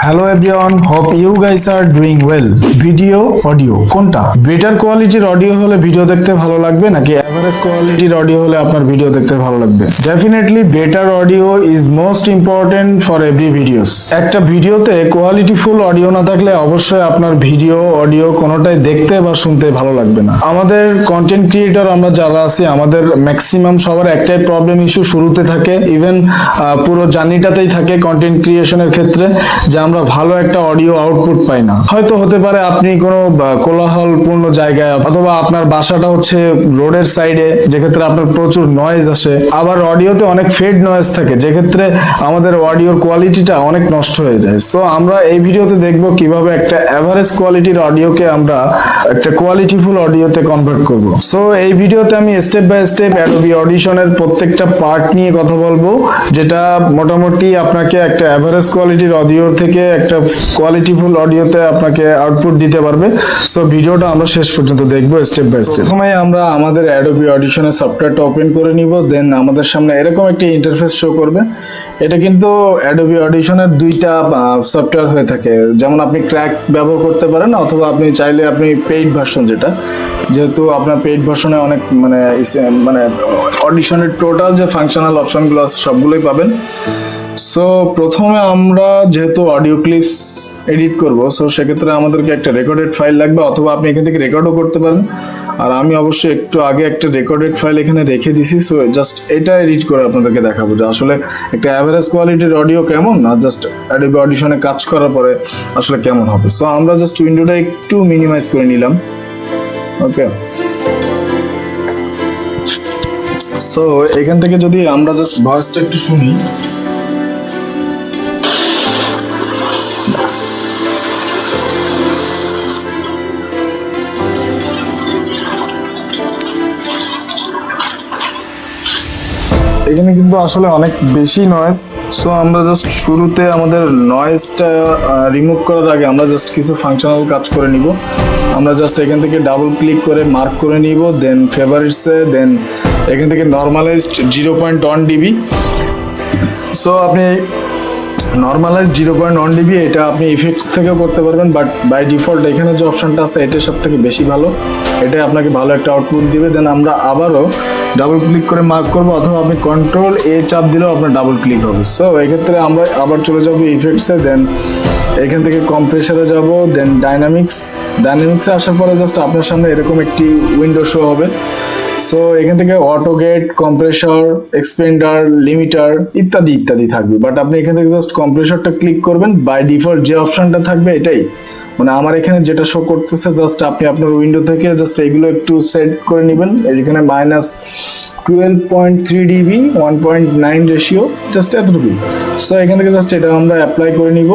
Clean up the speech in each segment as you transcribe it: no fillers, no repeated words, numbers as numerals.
Hello everyone, hope you guys are doing well. Video, audio কোনটা better কোয়ালিটির audio হলে video দেখতে ভালো লাগবে নাকি এভারেজ কোয়ালিটির অডিও হলে আপনার ভিডিও দেখতে ভালো লাগবে? Definitely better audio is most important for every videos. একটা ভিডিওতে কোয়ালিটিফুল অডিও না থাকলে অবশ্যই আপনার ভিডিও অডিও কোনোটাই দেখতে বা শুনতে ভালো লাগবে না। আমাদের কন্টেন্ট ক্রিয়েটর আমরা যারা আছি আমাদের ম্যাক্সিমাম সবার একটাই প্রবলেম ইস্যু শুরুতে থাকে, ইভেন পুরো জার্নিটাতেই থাকে কন্টেন্ট ক্রিয়েশনের ক্ষেত্রে, যে আমরা ভালো একটা অডিও আউটপুট পাই না। হয়তো হতে পারে আপনি কোনো কোলাহলপূর্ণ জায়গায় অথবা আপনার বাসাটা হচ্ছে রোডের সাইডে, যেক্ষেত্রে আপনার প্রচুর নয়েজ আসে, আবার অডিওতে অনেক ফেড নয়েজ থাকে, যেক্ষেত্রে আমাদের অডিওর কোয়ালিটিটা অনেক নষ্ট হয়ে যায়। সো আমরা এই ভিডিওতে দেখব কিভাবে একটা এভারেজ কোয়ালিটির অডিওকে আমরা একটা কোয়ালিটিফুল অডিওতে কনভার্ট করব। সো এই ভিডিওতে আমি স্টেপ বাই স্টেপ অ্যাডোবি অডিশনের প্রত্যেকটা পার্ট নিয়ে কথা বলবো, যেটা মোটামুটি আপনাকে একটা এভারেজ কোয়ালিটির অডিও থেকে একটা কোয়ালিটিফুল অডিওতে আপনাকে আউটপুট দিতে পারবে। সো ভিডিওটা আমরা শেষ পর্যন্ত দেখবো স্টেপ বাই স্টেপ। প্রথমে আমরা আমাদের অ্যাডোবি অডিশনের সফটওয়্যারটা ওপেন করে নিব, দেন আমাদের সামনে এরকম একটা ইন্টারফেস শো করবে। এটা কিন্তু অ্যাডোবি অডিশনের দুইটা সফটওয়্যার হয়ে থাকে, যেমন আপনি ক্র্যাক ব্যবহার করতে পারেন অথবা আপনি চাইলে আপনি পেইড ভার্সন, যেহেতু আপনার পেইড ভার্সনে অনেক মানে অডিশনের টোটাল যে ফাংশনাল অপশনগুলো আছে সবগুলোই পাবেন। সো প্রথমে আমরা যেহেতু অডিও ক্লিপস এডিট করব, সো সেক্ষেত্রে আমাদেরকে একটা রেকর্ডেড ফাইল লাগবে, অথবা আপনি এখান থেকে রেকর্ডও করতে পারেন। আর আমি অবশ্যই একটু আগে একটা রেকর্ডেড ফাইল এখানে রেখে দিছি, সো জাস্ট এটা এডিট করে আপনাদেরকে দেখাবো যে আসলে একটা অ্যাভারেজ কোয়ালিটির অডিও কেমন, আর জাস্ট অ্যাডোবি অডিশনে কাজ করার পরে আসলে কেমন হবে। সো আমরা জাস্ট উইন্ডোটা একটু মিনিমাইজ করে নিলাম। ওকে, সো এখান থেকে যদি আমরা জাস্ট ভয়েসটা একটু শুনি, এখানে কিন্তু আসলে অনেক বেশি নয়েজ। সো আমরা জাস্ট শুরুতে আমাদের নয়েজটা রিমুভ করার আগে আমরা জাস্ট কিছু ফাংশনাল কাজ করে নিব। আমরা জাস্ট এখান থেকে ডাবল ক্লিক করে মার্ক করে নিব, দেন ফেভারিটসে, দেন এখান থেকে নর্মালাইজড 0.1 dB। সো আপনি নর্মালাইজ 0.1 dB এটা আপনি ইফেক্টস থেকেও করতে পারবেন, বাট বাই ডিফল্ট এখানে যে অপশনটা আছে এটা সব থেকে বেশি ভালো, এটাই আপনাকে ভালো একটা আউটপুট দিবে। দেন আমরা আবারও ডাবল ক্লিক করে মার্ক করবো, অথবা আপনি কন্ট্রোল এ চাপ দিলেও আপনার ডাবল ক্লিক হবে। সো এক্ষেত্রে আমরা আবার চলে যাবো ইফেক্টসে, দেন এখান থেকে কম্প্রেসারে যাব, দেন ডাইনামিক্সে আসার পরে জাস্ট আপনার সামনে এরকম একটি উইন্ডো শো হবে। সো এখান থেকে auto gate, compressor, expander, limiter ইত্যাদি ইত্যাদি থাকবে, বাট আপনি এখান থেকে জাস্ট কম্প্রেসরটা ক্লিক করবেন। বাই ডিফল্ট যে অপশনটা থাকবে এটাই, মানে আমার এখানে যেটা শো করতেছে, জাস্ট আপনি আপনার উইন্ডো থেকে জাস্ট এগুলো একটু সেট করে নেবেন। যেখানে -12.3 dB 1.9 রেশিও, জাস্ট এতটুকু। সো এখান থেকে জাস্ট এটা আমরা অ্যাপ্লাই করে নিব।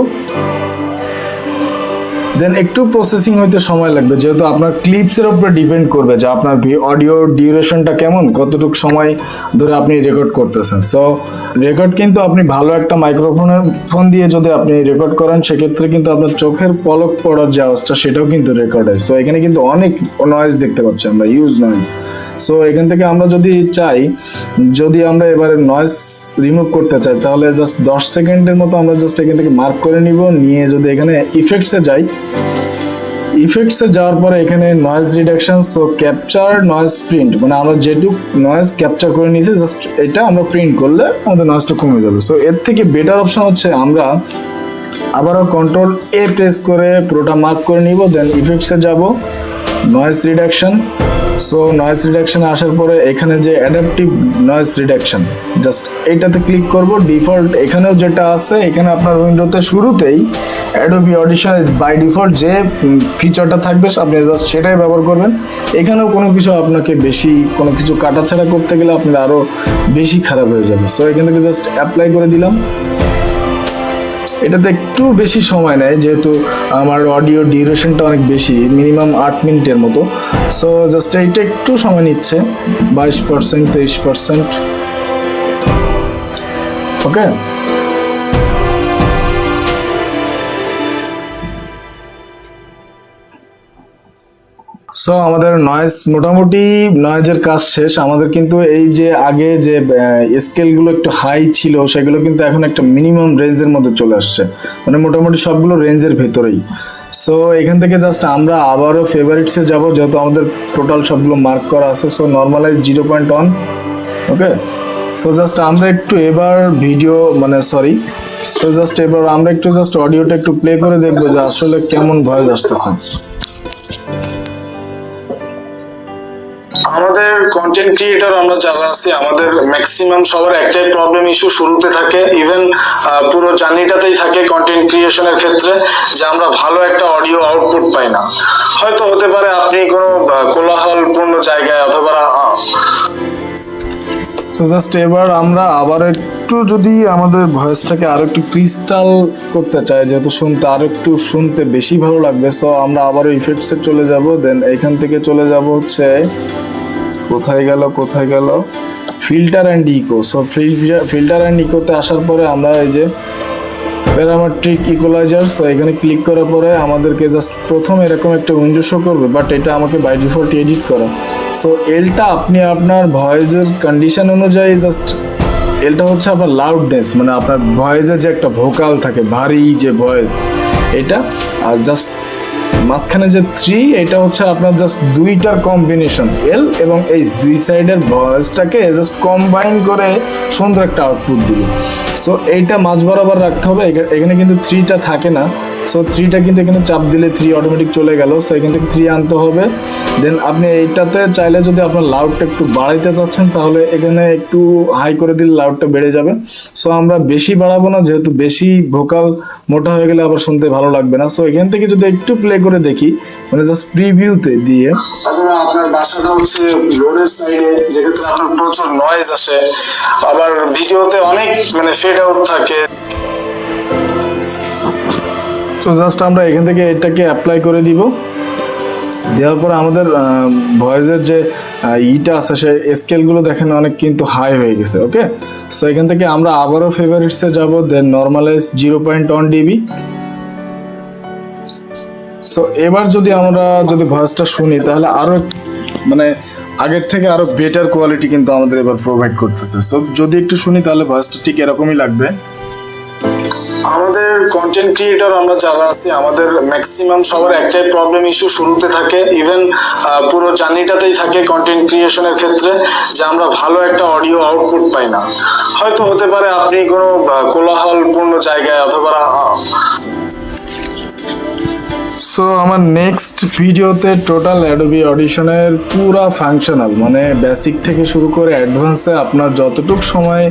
দেন একটু প্রসেসিং হইতে সময় লাগবে, যেহেতু আপনার ক্লিপসের উপরে ডিপেন্ড করবে যে আপনার অডিও ডিউরেশনটা কেমন, কতটুকু সময় ধরে আপনি রেকর্ড করতেছেন। সো রেকর্ড কিন্তু আপনি ভালো একটা ফোন দিয়ে যদি আপনি রেকর্ড করেন, সেক্ষেত্রে কিন্তু আপনার চোখের পলক পড়ার যে অবস্থা সেটাও কিন্তু রেকর্ড হয়। সো এখানে কিন্তু অনেক নয়েজ দেখতে পাচ্ছি আমরা, ইউজ নয়েজ। সো এখান থেকে আমরা যদি আমরা এবারে নয়েজ রিমুভ করতে চাই, তাহলে জাস্ট 10 সেকেন্ডের মতো আমরা জাস্ট এখান থেকে মার্ক করে নিব, নিয়ে যদি এখানে ইফেক্টসে যাই, ইফেক্টসে যাওয়ার পরে এখানে noise reduction, so capture noise print, মানে আমরা যেটুকু নয়েজ ক্যাপচার করে নিয়েছি জাস্ট এটা আমরা প্রিন্ট করলে আমাদের নয়েজটা কমে যাবে। সো এর থেকে বেটার অপশন হচ্ছে আমরা আবারও কন্ট্রোল এ প্রেস করে পুরোটা মার্ক করে নিব, দেন ইফেক্টসে যাব, নয়েজ রিডাকশন। সো নয়েজ রিডাকশনে আসার পরে এখানে যে অ্যাডাপটিভ নয়েজ রিডাকশন, জাস্ট এইটাতে ক্লিক করব। ডিফল্ট এখানেও যেটা আছে, এখানে আপনার উইন্ডোতে শুরুতেই অ্যাডোবি অডিশন বাই ডিফল্ট যে ফিচারটা থাকবে আপনি জাস্ট সেটাই ব্যবহার করবেন। এখানেও কোনো কিছু আপনাকে বেশি কোনো কিছু কাটাছাড়া করতে গেলে আপনার আরও বেশি খারাপ হয়ে যাবে। সো এখান থেকে জাস্ট অ্যাপ্লাই করে দিলাম। এটাতে একটু বেশি সময় নেয়, যেহেতু আমার অডিও ডিউরেশনটা অনেক বেশি, মিনিমাম 8 মিনিটের মতো। সো জাস্ট এইটা একটু সময় নিচ্ছে, 22% 23%। ওকে, সো আমাদের নয়েজ মোটামুটি নয়েজের কাজ শেষ। আমাদের কিন্তু এই যে আগে যে স্কেলগুলো একটু হাই ছিল সেগুলো কিন্তু এখন একটা মিনিমাম রেঞ্জের মধ্যে চলে আসছে, মানে মোটামুটি সবগুলো রেঞ্জের ভেতরেই। সো এখান থেকে জাস্ট আমরা আবারও ফেভারিটসে যাব, যেহেতু আমাদের টোটাল সবগুলো মার্ক করা আছে। সো নর্মালাইজ 0.1, ওকে। সো জাস্ট আমরা একটু এবার ভিডিও মানে সরি সো জাস্ট এবার আমরা একটু জাস্ট অডিওটা একটু প্লে করে দেখবো যে আসলে কেমন ভয়েস আসতেছে। আমাদের কন্টেন্ট ক্রিয়েটর আমরা যারা আছি, আমাদের ম্যাক্সিমাম সবার একটাই প্রবলেম ইস্যু শুরুতে থাকে, ইভেন পুরো জার্নিটাতেই থাকে কন্টেন্ট ক্রিয়েশনের ক্ষেত্রে, যে আমরা ভালো একটা অডিও আউটপুট পাই না। হয়তো হতে পারে আপনি কোনো কোলাহলপূর্ণ জায়গায় অথবা সো জাস্ট এবার আমরা আবার একটু যদি আমাদের ভয়েসটাকে আরো একটু ক্রিস্টাল করতে চাই, যেহেতু শুনতে আরো একটু শুনতে বেশি ভালো লাগবে, সো আমরা আবারও ইফেক্টসে চলে যাব। দেন এখান থেকে চলে যাব হচ্ছে কোথায় গেল filter and echo. So filter and ইকোতে আসার পরে আমরা এই যে প্যারামেট্রিক ইকুয়ালাইজার, সো এখানে ক্লিক করার পরে আমাদেরকে জাস্ট প্রথম এরকম একটা উইন্ডো শো করবে, বাট এটা আমাকে বাই ডিফল্ট এডিট করা। সো এলটা আপনি আপনার ভয়েসের কন্ডিশন অনুযায়ী জাস্ট এলটা হচ্ছে আপনার লাউডনেস, মানে আপনার ভয়েসের যে একটা ভোকাল থাকে ভারী যে ভয়েস এটা, আর জাস্ট মাঝখানে যে 3 এটা হচ্ছে আপনার জাস্ট দুইটার কম্বিনেশন, এল এবং এইচ দুই সাইডের ভয়েসটাকে জাস্ট কম্বাইন করে সুন্দর একটা আউটপুট দিবে। সো এইটা মাঝ বরাবর রাখতে হবে, এখানে কিন্তু 3টা থাকে না। সো 3টা কিন্তু এখানে চাপ দিলে 3 অটোমেটিক চলে গেল। সো এখান থেকে 3 আনতে হবে। দেন আপনি এইটাতে চাইলে যদি আপনার লাউডটা একটু বাড়াইতে চাচ্ছেন তাহলে এখানে একটু হাই করে দিলে লাউডটা বেড়ে যাবে। সো আমরা বেশি বাড়াবো না, যেহেতু বেশি ভোকাল মোটা হয়ে গেলে আবার শুনতে ভালো লাগবে না। সো এখান থেকে যদি একটু প্লে করে দেখি, মানে জাস্ট প্রিভিউতে দিয়ে, অথবা আপনার বাসাটা হচ্ছে রোডের সাইডে, যেক্ষেত্রে আপনার প্রচুর নয়েজ আসে, আবার ভিডিওতে অনেক মানে ফেড আউট থাকে। তো জাস্ট আমরা এখান থেকে এটাকে অ্যাপ্লাই করে দিব। দেওয়ার পরে আমাদের ভয়েসের যে ইটা আছে সে স্কেলগুলো দেখেন অনেক কিন্তু হাই হয়ে গেছে, ওকে। সো এখান থেকে আমরা আবারও ফেভারিটসে যাব, দেন নর্মালাইজ 0.1 dB। সো এবার যদি আমরা ভয়েসটা শুনি তাহলে আরো মানে আগের থেকে আরো বেটার কোয়ালিটি কিন্তু আমাদের এবার প্রোভাইড করতেছে। সো যদি একটু শুনি তাহলে ভয়েসটা ঠিক এরকমই লাগবে। আমাদের কন্টেন্ট ক্রিয়েটর আমরা যারা আছি, আমাদের ম্যাক্সিমাম সবার একটাই প্রবলেম ইস্যু শুরুতে থাকে, ইভেন পুরো জার্নিটাতেই থাকে কন্টেন্ট ক্রিয়েশনের ক্ষেত্রে, যে আমরা ভালো একটা অডিও আউটপুট পাই না। হয়তো হতে পারে আপনি কোনো কোলাহলপূর্ণ জায়গায় অথবা সো আমার নেক্সট ভিডিওতে টোটাল অ্যাডোবি অডিশনের পুরা ফাংশনাল, মানে বেসিক থেকে শুরু করে অ্যাডভান্সে আপনার যতটুক সময়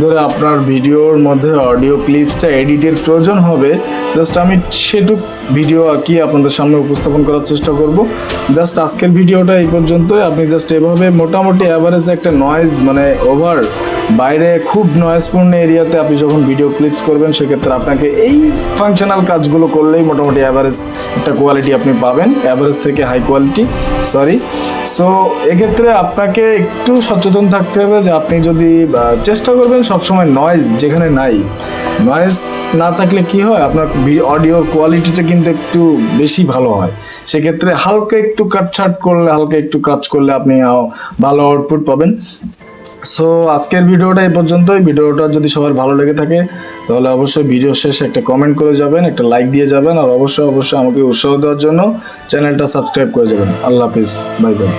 ধরে আপনার ভিডিওর মধ্যে অডিও ক্লিপসটা এডিটের প্রয়োজন হবে, জাস্ট আমি সেটুক ভিডিও আর কি আপনাদের সামনে উপস্থাপন করার চেষ্টা করব। জাস্ট আজকের ভিডিওটা এই পর্যন্তই। আপনি জাস্ট এভাবে মোটামুটি অ্যাভারেজ একটা নয়েজ, মানে ওভার বাইরে খুব নয়েজপূর্ণ এরিয়াতে আপনি যখন ভিডিও ক্লিপস করবেন, সেক্ষেত্রে আপনাকে এই ফাংশনাল কাজগুলো করলেই মোটামুটি অ্যাভারেজ একটা কোয়ালিটি আপনি পাবেন, অ্যাভারেজ থেকে হাই কোয়ালিটি, সরি। সো এক্ষেত্রে আপনাকে একটু সচেতন থাকতে হবে যে আপনি যদি চেষ্টা করবেন সবসময় নয়েজ যেখানে নাই, নয়েজ না থাকলে কি হয়, আপনার অডিওর কোয়ালিটিটা কিন্তু একটু বেশি ভালো হয়। সেক্ষেত্রে হালকা একটু কাটছাট করলে, হালকা একটু কাজ করলে আপনি ভালো আউটপুট পাবেন। সো আজকের ভিডিওটা এই পর্যন্তই। ভিডিওটা যদি সবার ভালো লেগে থাকে তাহলে অবশ্যই ভিডিও শেষে একটা কমেন্ট করে যাবেন, একটা লাইক দিয়ে যাবেন, আর অবশ্যই আমাকে উৎসাহ দেওয়ার জন্য চ্যানেলটা সাবস্ক্রাইব করে যাবেন। আল্লাহ হাফিজ, বাই বাই।